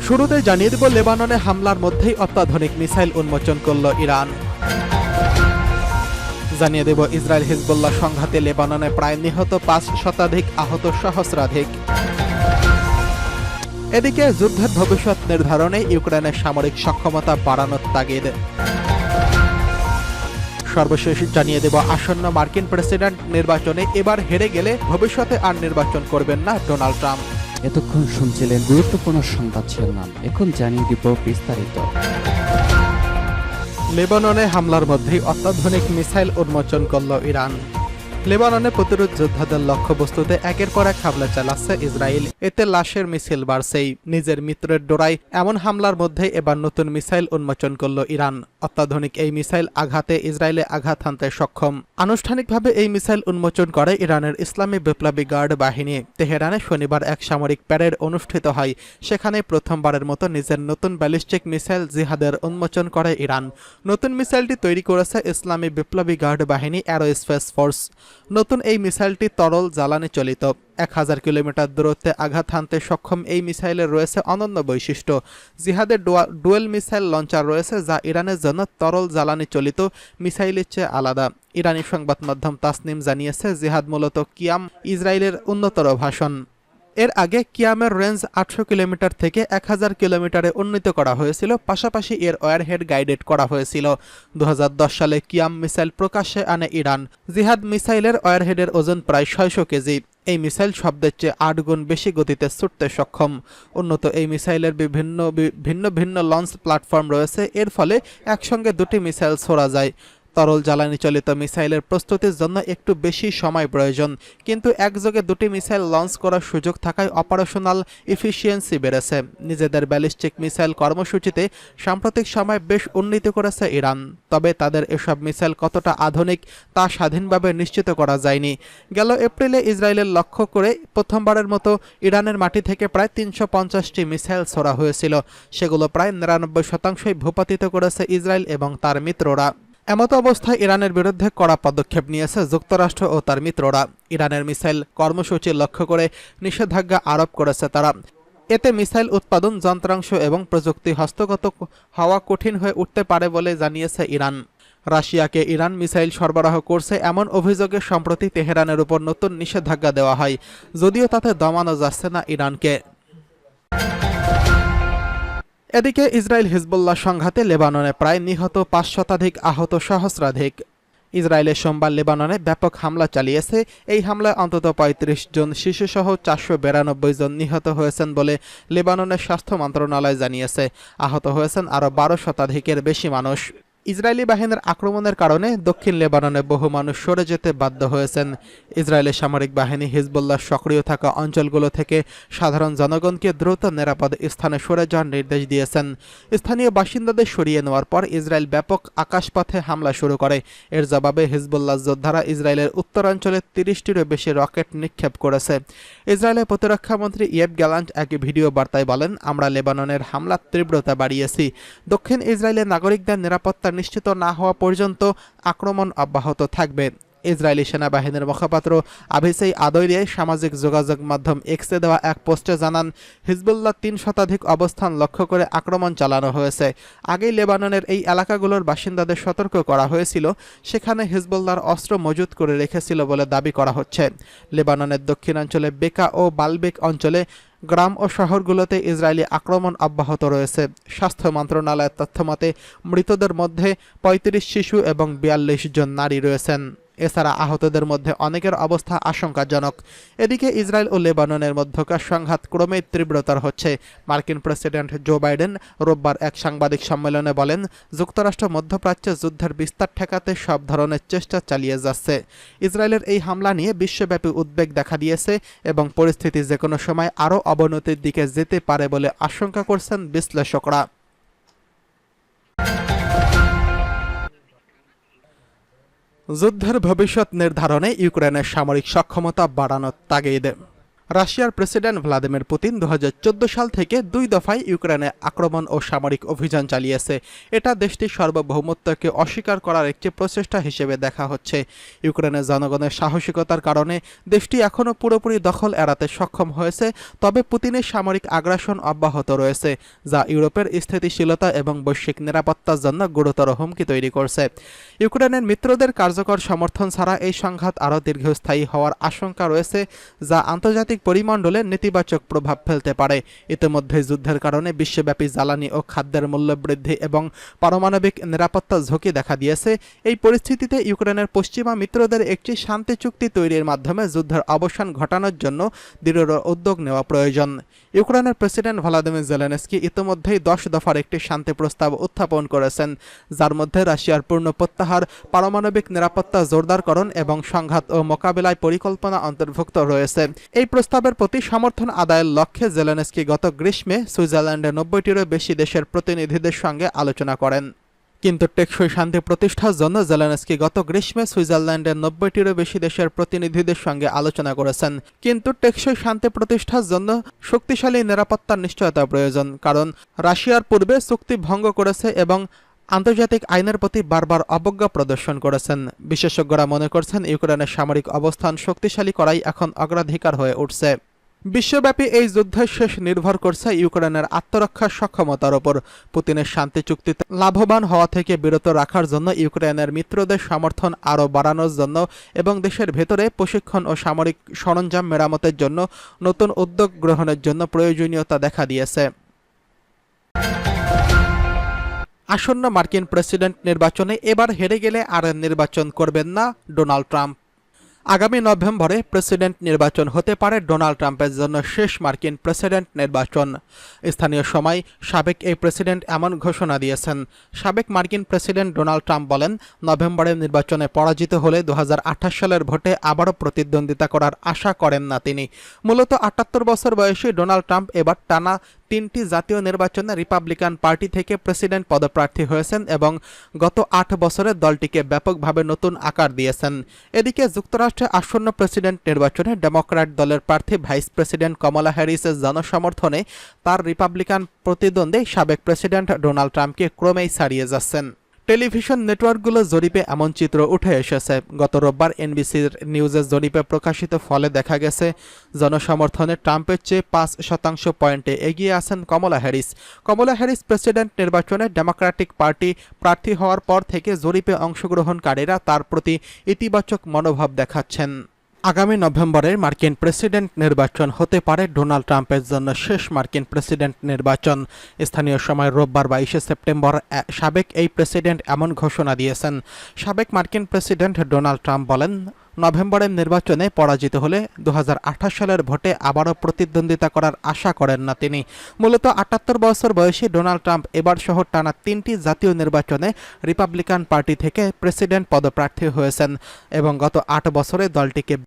শুরুতে জানিয়ে দেব, লেবাননে হামলার মধ্যেই অত্যাধুনিক মিসাইল উন্মোচন করল ইরান। জানিয়ে দেব, ইসরায়েল হিজবুল্লাহ সংঘাতে লেবাননে প্রায় নিহত ৫ শতাধিক, আহত সহস্রাধিক। এদিকে যুদ্ধের ভবিষ্যৎ নির্ধারণে ইউক্রেনের সামরিক সক্ষমতা বাড়ানোর তাগিদ। সর্বশেষ জানিয়ে দেব, আসন্ন মার্কিন প্রেসিডেন্ট নির্বাচনে এবার হেরে গেলে ভবিষ্যতে আর নির্বাচন করবেন না ডোনাল্ড ট্রাম্প। এতক্ষণ শুনছিলেন গুরুত্বপূর্ণ সংবাদ শিরোনাম, এখন জানিয়ে দিব বিস্তারিত। লেবাননে হামলার মধ্যেই অত্যাধুনিক মিসাইল উন্মোচন করল ইরান। লেবাননে প্রতিরোধ যোদ্ধাদের লক্ষ্যবস্তুতে একের পর এক হামলা চালাচ্ছে ইসরায়েল। এতে লাশের মিছিল বাড়ছেই। নিজের মিত্রের ডোরায় এমন হামলার মধ্যে এবার নতুন মিসাইল উন্মোচন করল ইরান। অত্যাধুনিক এই মিসাইল আঘাতে ইসরায়েলে আঘাত হানতে সক্ষম। আনুষ্ঠানিকভাবে এই মিসাইল উন্মোচন করে ইরানের ইসলামী বিপ্লবী গার্ড বাহিনী। তেহরানে শনিবার এক সামরিক প্যারেড অনুষ্ঠিত হয়। সেখানে প্রথমবারের মতো নিজের নতুন ব্যালিস্টিক মিসাইল জিহাদের উন্মোচন করে ইরান। নতুন মিসাইলটি তৈরি করেছে ইসলামী বিপ্লবী গার্ড বাহিনী এরোস্পেস ফোর্স। নতুন এই মিসাইলটি তরল জ্বালানি চালিত। ১,০০০ কিলোমিটার দূরত্বে আঘাত হানতে সক্ষম এই মিসাইলের রয়েছে অনন্য বৈশিষ্ট্য। জিহাদের ডুয়েল মিসাইল লঞ্চার রয়েছে, যা ইরানের জন্য তরল জ্বালানি চালিত মিসাইলের চেয়ে আলাদা। ইরানি সংবাদ মাধ্যম তাসনিম জানিয়েছে, জিহাদ মূলত কিয়াম ইসরায়েলের উন্নতর ভাষণ। এর আগে কিয়ামের রেঞ্জ ৮০০ কিলোমিটার থেকে ১,০০০ কিলোমিটারে উন্নীত করা হয়েছিল। পাশাপাশি এর ওয়ারহেড গাইডেড করা হয়েছিল। ২০১০ সালে কিয়াম মিসাইল প্রকাশ্যে আনে ইরান। জিহাদ মিসাইলের ওয়ারহেডের ওজন প্রায় ৬০০ কেজি। এই মিসাইল শব্দের চেয়ে ৮ গুণ বেশি গতিতে ছুটতে সক্ষম। উন্নত এই মিসাইলের ভিন্ন ভিন্ন লঞ্চ প্ল্যাটফর্ম রয়েছে। এর ফলে একসঙ্গে দুটি মিসাইল ছোড়া যায়। তরল জ্বালানি চালিত মিসাইলের প্রস্তুতির জন্য একটু বেশি সময় প্রয়োজন, কিন্তু একযোগে দুটি মিসাইল লঞ্চ করার সুযোগ থাকায় অপারেশনাল এফিসিয়েন্সি বেড়েছে। নিজেদের ব্যালিস্টিক মিসাইল কর্মসূচিতে সাম্প্রতিক সময় বেশ উন্নীত করেছে ইরান। তবে তাদের এসব মিসাইল কতটা আধুনিক তা স্বাধীনভাবে নিশ্চিত করা যায়নি। গেল এপ্রিলে ইসরায়েলের লক্ষ্য করে প্রথমবারের মতো ইরানের মাটি থেকে প্রায় ৩৫০টি মিসাইল ছোড়া হয়েছিল। সেগুলো প্রায় ৯৯% ভূপাতিত করেছে ইসরায়েল এবং তার মিত্ররা। এমত অবস্থায় ইরানের বিরুদ্ধে কড়া পদক্ষেপ নিয়েছে যুক্তরাষ্ট্র ও তার মিত্ররা। ইরানের মিসাইল কর্মসূচি লক্ষ্য করে নিষেধাজ্ঞা আরোপ করেছে তারা। এতে মিসাইল উৎপাদন যন্ত্রাংশ এবং প্রযুক্তি হস্তগত হওয়া কঠিন হয়ে উঠতে পারে বলে জানিয়েছে ইরান। রাশিয়াকে ইরান মিসাইল সরবরাহ করছে এমন অভিযোগে সম্প্রতি তেহরানের উপর নতুন নিষেধাজ্ঞা দেওয়া হয়, যদিও তাতে দমানো যাচ্ছে না ইরানকে। এদিকে ইসরায়েল হিজবুল্লাহ সংঘাতে লেবাননে প্রায় নিহত ৫ শতাধিক, আহত সহস্রাধিক। ইসরায়েলের সোমবার লেবাননে ব্যাপক হামলা চালিয়েছে। এই হামলায় অন্তত ৩৫ জন শিশুসহ ৪৯২ জন নিহত হয়েছেন বলে লেবাননের স্বাস্থ্য মন্ত্রণালয় জানিয়েছে। আহত হয়েছেন আরও ১২ শতাধিকের বেশি মানুষ। ইসরায়েলি বাহিনীর আক্রমণের কারণে দক্ষিণ লেবাননে বহু মানুষ সরে যেতে বাধ্য হয়েছেন। ইসরায়েলের সামরিক বাহিনী হিজবুল্লাহ সক্রিয় থাকা অঞ্চলগুলো থেকে সাধারণ জনগণকে দ্রুত নিরাপদ স্থানে সরে যাওয়ার নির্দেশ দিয়েছেন। স্থানীয় বাসিন্দাদের সরিয়ে নেওয়ার পর ইসরায়েল ব্যাপক আকাশপথে হামলা শুরু করে। এর জবাবে হিজবুল্লাহ যোদ্ধারা ইসরায়েলের উত্তরাঞ্চলে ৩০টিরও বেশি রকেট নিক্ষেপ করেছে। ইসরায়েলের প্রতিরক্ষামন্ত্রী ইয়েভ গ্যালান্ট এক ভিডিও বার্তায় বলেন, আমরা লেবাননের হামলার তীব্রতা বাড়িয়েছি। দক্ষিণ ইসরায়েলের নাগরিকদের নিরাপত্তা নিশ্চিত না হওয়া পর্যন্ত আক্রমণ অব্যাহত থাকবে। ইসরায়েলি সেনাবাহিনীর মুখপাত্র আভিসেই আদৈরিয়ে সামাজিক যোগাযোগ মাধ্যম এক্সে দেওয়া এক পোস্টে জানান, হিজবুল্লাহ ৩ শতাধিক অবস্থান লক্ষ্য করে আক্রমণ চালানো হয়েছে। আগেই লেবাননের এই এলাকাগুলোর বাসিন্দাদের সতর্ক করা হয়েছিল। সেখানে হিজবুল্লাহর অস্ত্র মজুত করে রেখেছিল বলে দাবি করা হচ্ছে। লেবাননের দক্ষিণাঞ্চলে বেকা ও বালবেক অঞ্চলে গ্রাম ও শহরগুলোতে ইসরায়েলি আক্রমণ অব্যাহত রয়েছে। স্বাস্থ্য মন্ত্রণালয়ের তথ্যমতে মৃতদের মধ্যে ৩৫ শিশু এবং ৪২ জন নারী রয়েছেন। এছাড়া আহতদের মধ্যে অনেকের অবস্থা আশঙ্কাজনক। এদিকে ইসরায়েল ও লেবাননের মধ্যকার সংঘাত ক্রমেই তীব্রতর হচ্ছে। মার্কিন প্রেসিডেন্ট জো বাইডেন রোববার এক সাংবাদিক সম্মেলনে বলেন, যুক্তরাষ্ট্র মধ্যপ্রাচ্যে যুদ্ধের বিস্তার ঠেকাতে সব ধরনের চেষ্টা চালিয়ে যাচ্ছে। ইসরায়েলের এই হামলা নিয়ে বিশ্বব্যাপী উদ্বেগ দেখা দিয়েছে এবং পরিস্থিতি যে কোনো সময় আরও অবনতির দিকে যেতে পারে বলে আশঙ্কা করছেন বিশ্লেষকরা। যুদ্ধের ভবিষ্যৎ নির্ধারণে ইউক্রেনের সামরিক সক্ষমতা বাড়ানোর তাগিদ। রাশিয়ার প্রেসিডেন্ট ভ্লাদিমির পুতিন 2014 সাল থেকে 2 দফায় ইউক্রেনে আক্রমণ ও সামরিক অভিযান চালিয়েছে। এটা দেশটির সার্বভৌমত্বকে অস্বীকার করার একটি প্রচেষ্টা হিসেবে দেখা হচ্ছে। ইউক্রেনের জনগণের সাহসিকতার কারণে দেশটি এখনও পুরোপুরি দখল এড়াতে সক্ষম হয়েছে, তবে পুতিনের সামরিক আগ্রাসন অব্যাহত রয়েছে, যা ইউরোপের স্থিতিশীলতা এবং বৈশ্বিক নিরাপত্তার জন্য গুরুতর হুমকি তৈরি করছে। ইউক্রেনের মিত্রদের কার্যকর সমর্থন ছাড়া এই সংঘাত আরও দীর্ঘস্থায়ী হওয়ার আশঙ্কা রয়েছে, যা আন্তর্জাতিক পরিমণ্ডলে নেতিবাচক প্রভাব ফেলতে পারে। ইতিমধ্যে যুদ্ধের কারণে বিশ্বব্যাপী জ্বালানি ও খাদ্যের মূল্য বৃদ্ধি এবং পারমাণবিক নিরাপত্তা ঝুঁকি দেখা দিয়েছে। এই পরিস্থিতিতে ইউক্রেনের পশ্চিমা মিত্রদের একটি শান্তি চুক্তি তৈরির মাধ্যমে যুদ্ধের অবসান ঘটানোর জন্য দৃঢ় উদ্যোগ নেওয়া প্রয়োজন। ইউক্রেনের প্রেসিডেন্ট ভ্লাদিমির জেলেনস্কি ইতিমধ্যেই 10 দফার একটি শান্তি প্রস্তাব উত্থাপন করেছেন, যার মধ্যে রাশিয়ার পূর্ণ প্রত্যাহার, পারমাণবিক নিরাপত্তা জোরদারকরণ এবং সংঘাত ও মোকাবিলায় পরিকল্পনা অন্তর্ভুক্ত রয়েছে। এই প্রস্তাবের প্রতি সমর্থন আদায়ের লক্ষ্যে জেলেনস্কি গত গ্রীষ্মে সুইজারল্যান্ডে 90টিরও বেশি দেশের প্রতিনিধিদের সঙ্গে আলোচনা করেন। কিন্তু টেকসই শান্তি প্রতিষ্ঠার জন্য জেলেনস্কি গত গ্রীষ্মে সুইজারল্যান্ডের 90টিরও বেশি দেশের প্রতিনিধিদের সঙ্গে আলোচনা করেছেন। কিন্তু টেকসই শান্তি প্রতিষ্ঠার জন্য শক্তিশালী নিরাপত্তার নিশ্চয়তা প্রয়োজন, কারণ রাশিয়ার পূর্বে চুক্তি ভঙ্গ করেছে এবং আন্তর্জাতিক আইনের প্রতি বারবার অবজ্ঞা প্রদর্শন করেছেন। বিশেষজ্ঞরা মনে করছেন ইউক্রেনের সামরিক অবস্থান শক্তিশালী করাই এখন অগ্রাধিকার হয়ে উঠছে। বিশ্বব্যাপী এই যুদ্ধের শেষ নির্ভর করছে ইউক্রেনের আত্মরক্ষার সক্ষমতার ওপর। পুতিনের শান্তি চুক্তিতে লাভবান হওয়া থেকে বিরত রাখার জন্য ইউক্রেনের মিত্রদের সমর্থন আরও বাড়ানোর জন্য এবং দেশের ভেতরে প্রশিক্ষণ ও সামরিক সরঞ্জাম মেরামতের জন্য নতুন উদ্যোগ গ্রহণের জন্য প্রয়োজনীয়তা দেখা দিয়েছে। আসন্ন মার্কিন প্রেসিডেন্ট নির্বাচনে এবার হেরে গেলে আর নির্বাচন করবেন না ডোনাল্ড ট্রাম্প। আগামী নভেম্বরে প্রেসিডেন্ট নির্বাচন হতে পারে ডোনাল্ড ট্রাম্পের জন্য শেষ মার্কিন প্রেসিডেন্ট নির্বাচন। স্থানীয় সময় সাবেক এই প্রেসিডেন্ট এমন ঘোষণা দিয়েছেন। সাবেক মার্কিন প্রেসিডেন্ট ডোনাল্ড ট্রাম্প বলেন, নভেম্বরের নির্বাচনে পরাজিত হলে 2028 সালের ভোটে আবারও প্রতিদ্বন্দ্বিতা করার আশা করেন না তিনি। মূলত 78 বছর বয়সী ডোনাল্ড ট্রাম্প এবার টানা 3টি জাতীয় নির্বাচনে রিপাবলিকান পার্টি থেকে প্রেসিডেন্ট পদপ্রার্থী হয়েছেন এবং গত 8 বছরে দলটিকে ব্যাপকভাবে নতুন আকার দিয়েছেন। এদিকে যুক্তরাষ্ট্রে আসন্ন প্রেসিডেন্ট নির্বাচনে ডেমোক্র্যাট দলের প্রার্থী ভাইস প্রেসিডেন্ট কমলা হ্যারিসের জনসমর্থনে তার রিপাবলিকান প্রতিদ্বন্দ্বী সাবেক প্রেসিডেন্ট ডোনাল্ড ট্রাম্পকে ক্রমেই ছাড়িয়ে যাচ্ছেন। টেলিভিশন নেটওয়ার্কগুলোর জরিপে এমন চিত্র উঠে এসেছে। গত রোববার এনবিসির নিউজের জরিপে প্রকাশিত ফলে দেখা গেছে, জনসমর্থনে ট্রাম্পের চেয়ে 5% পয়েন্টে এগিয়ে আছেন কমলা হ্যারিস। কমলা হ্যারিস প্রেসিডেন্ট নির্বাচনে ডেমোক্র্যাটিক পার্টি প্রার্থী হওয়ার পর থেকে জরিপে অংশগ্রহণকারীরা তার প্রতি ইতিবাচক মনোভাব দেখাচ্ছেন। আগামী নভেম্বরের মার্কিন প্রেসিডেন্ট নির্বাচন হতে পারে ডোনাল্ড ট্রাম্পের জন্য শেষ মার্কিন প্রেসিডেন্ট নির্বাচন। স্থানীয় সময় রোববার 22 সেপ্টেম্বর সাবেক এই প্রেসিডেন্ট এমন ঘোষণা দিয়েছেন। সাবেক মার্কিন প্রেসিডেন্ট ডোনাল্ড ট্রাম্প বলেন, নভেম্বরের নির্বাচনে পরাজিত হলে 2028 সালের ভোটে আবারও প্রতিদ্বন্দ্বিতা করার আশা করেন না তিনি। মূলত 78 বছর বয়সী ডোনাল্ড ট্রাম্প এবার সহ টানা 3টি জাতীয় নির্বাচনে রিপাবলিকান পার্টি থেকে প্রেসিডেন্ট পদপ্রার্থী হয়েছেন এবং গত 8 বছরে দলটিকে